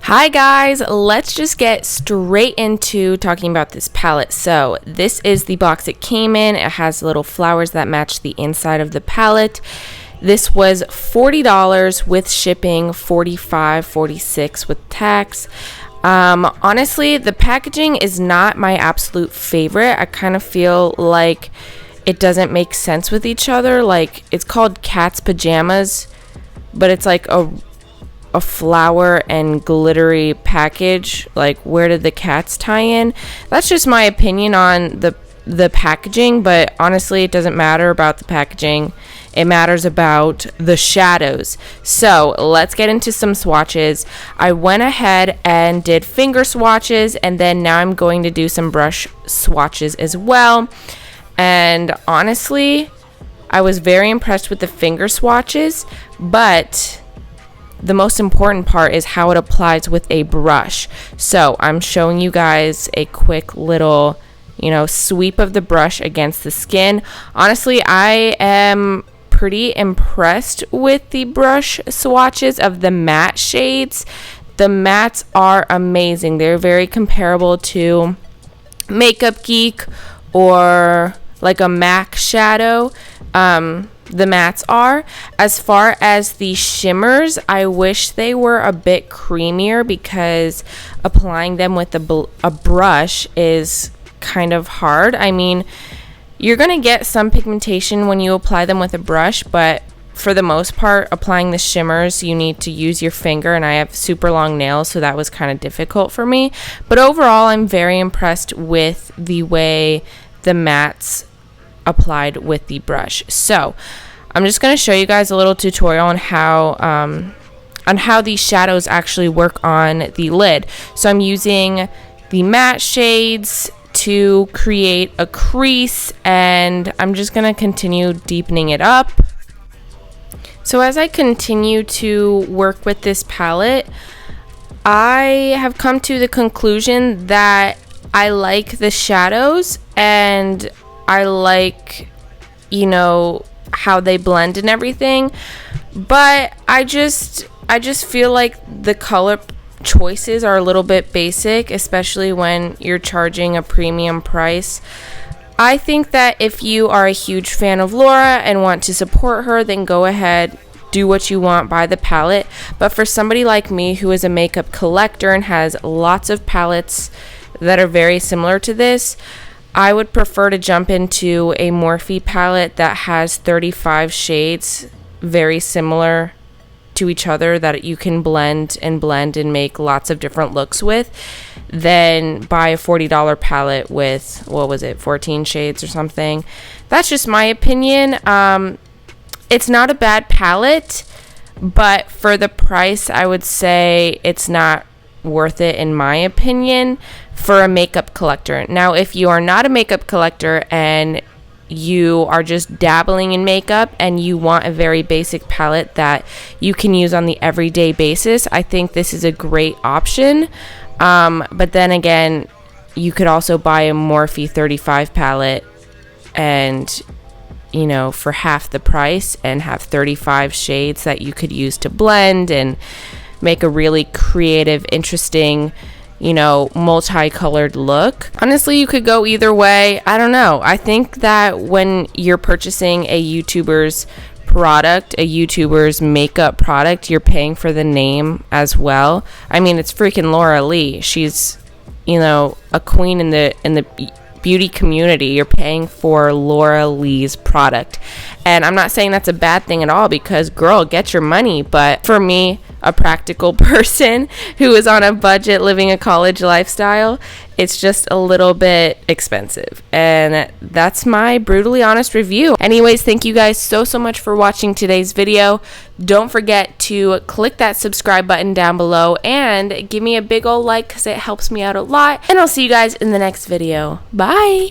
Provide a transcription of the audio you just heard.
Hi guys, let's just get straight into talking about this palette. So this is the box it came in. It has little flowers that match the inside of the palette. This was $40 with shipping, $45, $46 with tax. Honestly, the packaging is not my absolute favorite. I kind of feel like it doesn't make sense with each other. Like, it's called Cat's Pajamas, but it's like a flower and glittery package. Like, where did the cats tie in? That's just my opinion on the packaging, but honestly it doesn't matter about the packaging. It matters about the shadows. So let's get into some swatches. I went ahead and did finger swatches, and then now I'm going to do some brush swatches as well. And honestly, I was very impressed with the finger swatches, but the most important part is how it applies with a brush. So I'm showing you guys a quick little, sweep of the brush against the skin. Honestly, I am pretty impressed with the brush swatches of the matte shades. The mattes are amazing. They're very comparable to Makeup Geek or like a MAC shadow. The mattes are. As far as the shimmers, I wish they were a bit creamier because applying them with a brush is kind of hard. I mean, you're gonna get some pigmentation when you apply them with a brush, but for the most part, applying the shimmers, you need to use your finger, and I have super long nails, so that was kind of difficult for me. But overall, I'm very impressed with the way the mattes applied with the brush. So I'm just going to show you guys a little tutorial on how these shadows actually work on the lid. So I'm using the matte shades to create a crease, and I'm just going to continue deepening it up. So as I continue to work with this palette, I have come to the conclusion that I like the shadows, and I like, how they blend and everything, but I just feel like the color choices are a little bit basic, especially when you're charging a premium price. I think that if you are a huge fan of Laura and want to support her, then go ahead, do what you want, buy the palette. But for somebody like me who is a makeup collector and has lots of palettes that are very similar to this, I would prefer to jump into a Morphe palette that has 35 shades very similar to each other that you can blend and make lots of different looks with, than buy a $40 palette with, 14 shades or something. That's just my opinion. It's not a bad palette, but for the price, I would say it's not worth it in my opinion for a makeup collector. Now, if you are not a makeup collector and you are just dabbling in makeup and you want a very basic palette that you can use on the everyday basis, I think this is a great option. But then again, you could also buy a Morphe 35 palette and for half the price and have 35 shades that you could use to blend and make a really creative, interesting, multicolored look. Honestly, you could go either way. I don't know. I think that when you're purchasing a YouTuber's product, a YouTuber's makeup product, you're paying for the name as well. I mean, it's freaking Laura Lee. She's, a queen in the beauty community. You're paying for Laura Lee's product. And I'm not saying that's a bad thing at all, because girl, get your money. But for me, a practical person who is on a budget living a college lifestyle, it's just a little bit expensive. And that's my brutally honest review. Anyways, thank you guys so much for watching today's video. Don't forget to click that subscribe button down below and give me a big ol' like, because it helps me out a lot. And I'll see you guys in the next video. Bye!